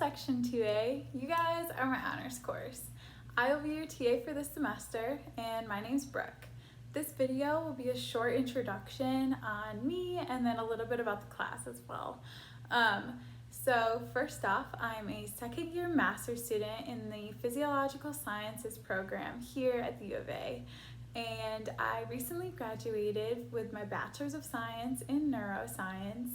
Section 2A. You guys are my honors course. I will be your TA for this semester, and my name's Brooke. This video will be a short introduction on me and then a little bit about the class as well. So first off, I'm a second year master's student in the Physiological Sciences program here at the U of A. And I recently graduated with my Bachelor's of Science in Neuroscience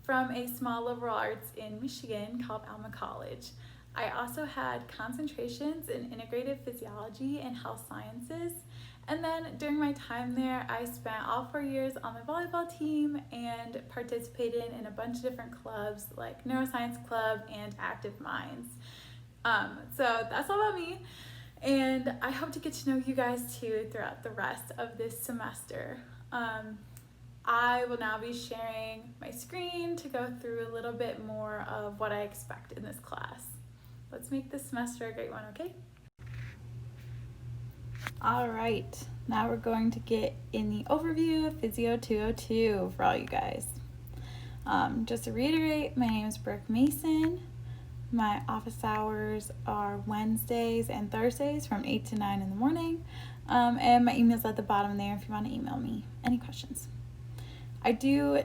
from a small liberal arts in Michigan called Alma College. I also had concentrations in integrative physiology and health sciences. And then during my time there, I spent all 4 years on the volleyball team and participated in a bunch of different clubs like Neuroscience Club and Active Minds. So that's all about me. And I hope to get to know you guys too throughout the rest of this semester. I will now be sharing my screen to go through a little bit more of what I expect in this class. Let's make this semester a great one, okay? All right, now we're going to get in the overview of Physio 202 for all you guys. Just to reiterate, my name is Brooke Mason. My office hours are Wednesdays and Thursdays from 8 to 9 in the morning. And my email's at the bottom there if you want to email me any questions. I do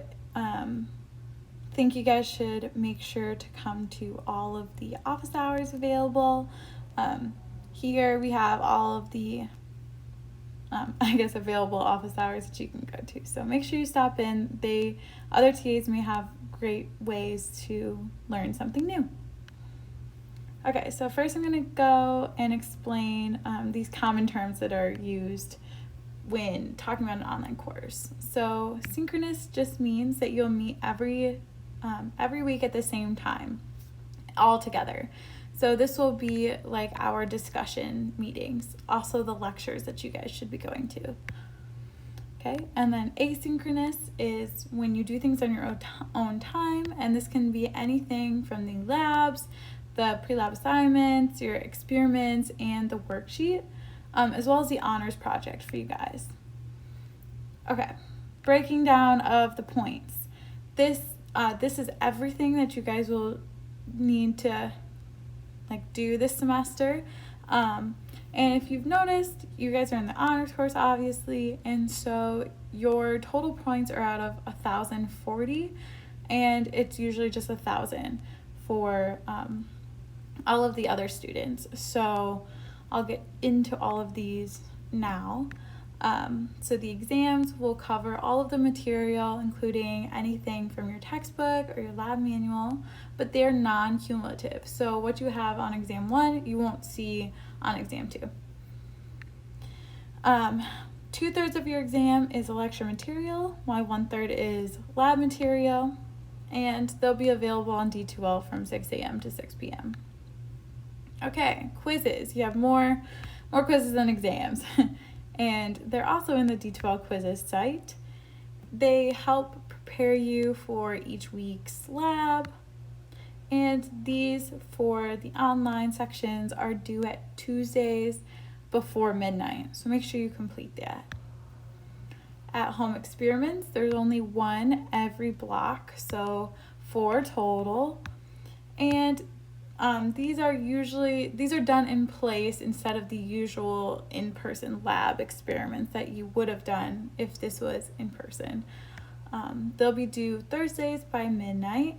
think you guys should make sure to come to all of the office hours available. Here we have all of the available office hours that you can go to. So make sure you stop in. Other TAs may have great ways to learn something new. Okay, so first I'm going to go and explain these common terms that are used when talking about an online course. So synchronous just means that you'll meet every week at the same time, all together. So this will be like our discussion meetings, also the lectures that you guys should be going to. Okay, and then asynchronous is when you do things on your own time, and this can be anything from the labs, the pre-lab assignments, your experiments, and the worksheet, as well as the honors project for you guys. Okay, breaking down of the points. This is everything that you guys will need to do this semester. And if you've noticed, you guys are in the honors course, obviously, and so your total points are out of 1,040, and it's usually just 1,000 for all of the other students. So I'll get into all of these now. So the exams will cover all of the material, including anything from your textbook or your lab manual, but they're non-cumulative. So what you have on exam 1, you won't see on exam 2. 2/3 of your exam is a lecture material, while 1/3 is lab material, and they'll be available on D2L from 6 a.m. to 6 p.m. Okay, quizzes. You have more quizzes than exams. And they're also in the D2L quizzes site. They help prepare you for each week's lab. And these for the online sections are due at Tuesdays before midnight. So make sure you complete that. At home experiments, there's only one every block, so 4 total. And these are done in place instead of the usual in-person lab experiments that you would have done if this was in person. They'll be due Thursdays by midnight,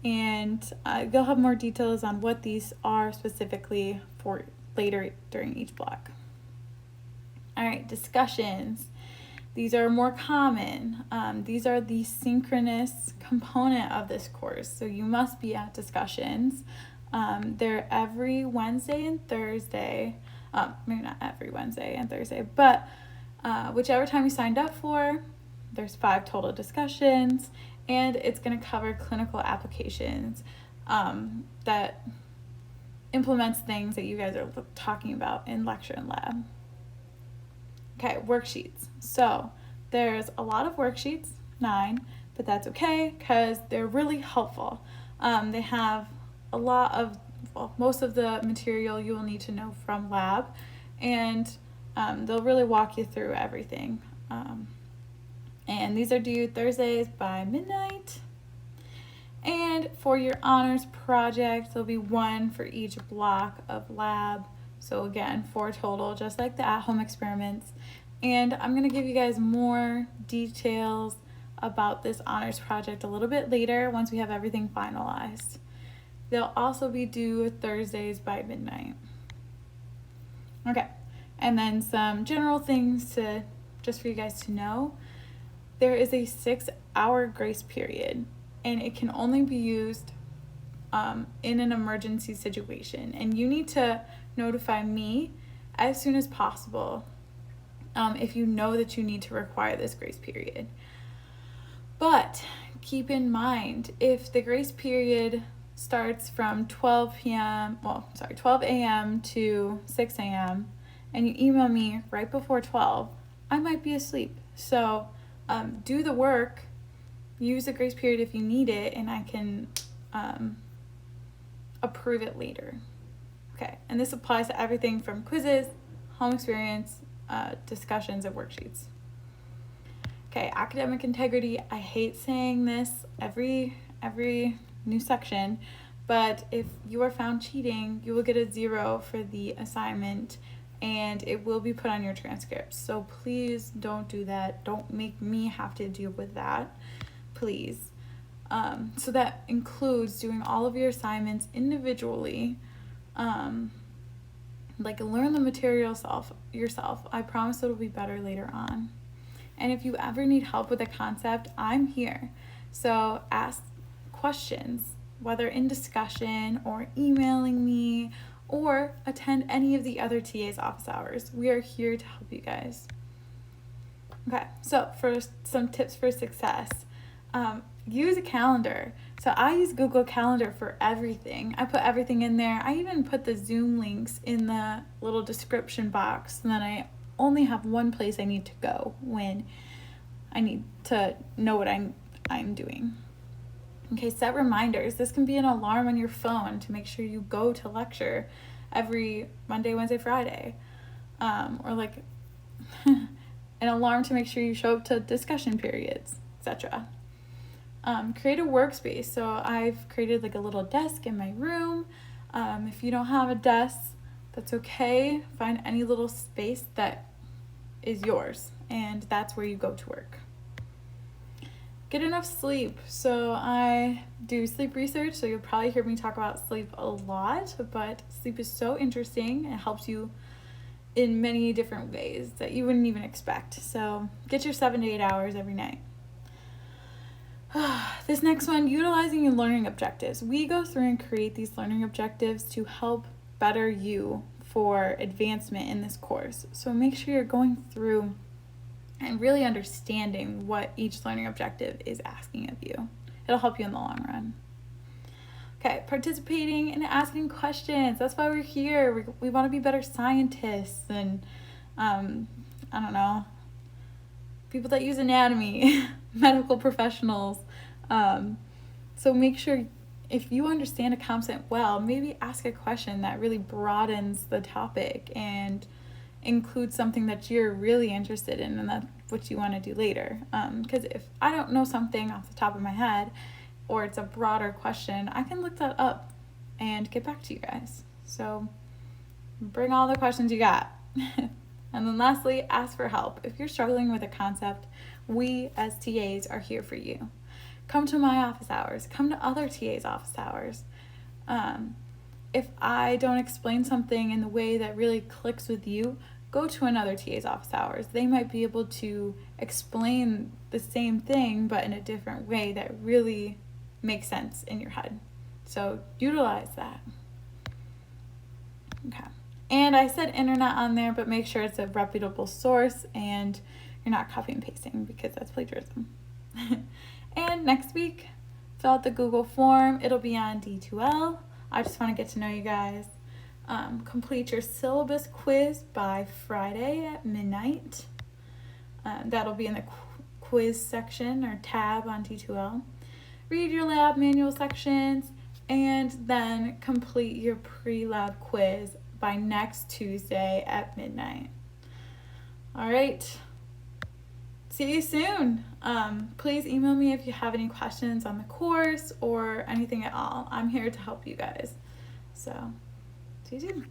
and you'll have more details on what these are specifically for later during each block. All right, discussions. These are more common. These are the synchronous component of this course, so you must be at discussions. They're every Wednesday and Thursday. Maybe not every Wednesday and Thursday, but whichever time you signed up for, there's 5 total discussions, and it's going to cover clinical applications that implements things that you guys are talking about in lecture and lab. Okay, worksheets. So there's a lot of worksheets, 9, but that's okay because they're really helpful. They have a lot of, most of the material you will need to know from lab, and they'll really walk you through everything. And these are due Thursdays by midnight. And for your honors project, there'll be 1 for each block of lab. So again, 4 total, just like the at-home experiments. And I'm gonna give you guys more details about this honors project a little bit later once we have everything finalized. They'll also be due Thursdays by midnight. Okay, and then some general things just for you guys to know. There is a 6-hour grace period, and it can only be used in an emergency situation. And you need to notify me as soon as possible if you know that you need to require this grace period. But keep in mind, if the grace period starts from 12 a.m. to 6 a.m. and you email me right before 12, I might be asleep. So do the work, use the grace period if you need it, and I can approve it later. Okay, and this applies to everything from quizzes, home experience, discussions, and worksheets. Okay, academic integrity. I hate saying this every new section, but if you are found cheating, you will get a 0 for the assignment, and it will be put on your transcripts. So please don't do that. Don't make me have to deal with that, please. So that includes doing all of your assignments individually. Like, learn the material yourself. I promise it'll be better later on. And if you ever need help with a concept, I'm here. So ask questions, whether in discussion or emailing me, or attend any of the other TA's office hours. We are here to help you guys. Okay, so for some tips for success, use a calendar. So I use Google Calendar for everything. I put everything in there. I even put the Zoom links in the little description box, and then I only have one place I need to go when I need to know what I'm doing. Okay, set reminders. This can be an alarm on your phone to make sure you go to lecture every Monday, Wednesday, Friday. Or like an alarm to make sure you show up to discussion periods, etc. Create a workspace. So I've created like a little desk in my room. If you don't have a desk, that's okay. Find any little space that is yours, and that's where you go to work. Get enough sleep. So I do sleep research, so you'll probably hear me talk about sleep a lot, but sleep is so interesting. It helps you in many different ways that you wouldn't even expect. So get your 7 to 8 hours every night. This next one, utilizing your learning objectives. We go through and create these learning objectives to help better you for advancement in this course. So make sure you're going through and really understanding what each learning objective is asking of you. It'll help you in the long run. Okay, participating and asking questions. That's why we're here. We want to be better scientists and, people that use anatomy, medical professionals. So make sure, if you understand a concept well, maybe ask a question that really broadens the topic and includes something that you're really interested in and that's what you want to do later. Because if I don't know something off the top of my head, or it's a broader question, I can look that up and get back to you guys. So bring all the questions you got. And then lastly, ask for help. If you're struggling with a concept, we as TAs are here for you. Come to my office hours. Come to other TAs' office hours. If I don't explain something in the way that really clicks with you, go to another TA's office hours. They might be able to explain the same thing, but in a different way that really makes sense in your head. So utilize that. Okay. And I said internet on there, but make sure it's a reputable source and you're not copy and pasting, because that's plagiarism. And next week, fill out the Google form. It'll be on D2L. I just want to get to know you guys. Complete your syllabus quiz by Friday at midnight. That'll be in the quiz section or tab on D2L. Read your lab manual sections, and then complete your pre-lab quiz by next Tuesday at midnight. All right. see you soon. Please email me if you have any questions on the course or anything at all. I'm here to help you guys. So, see you soon.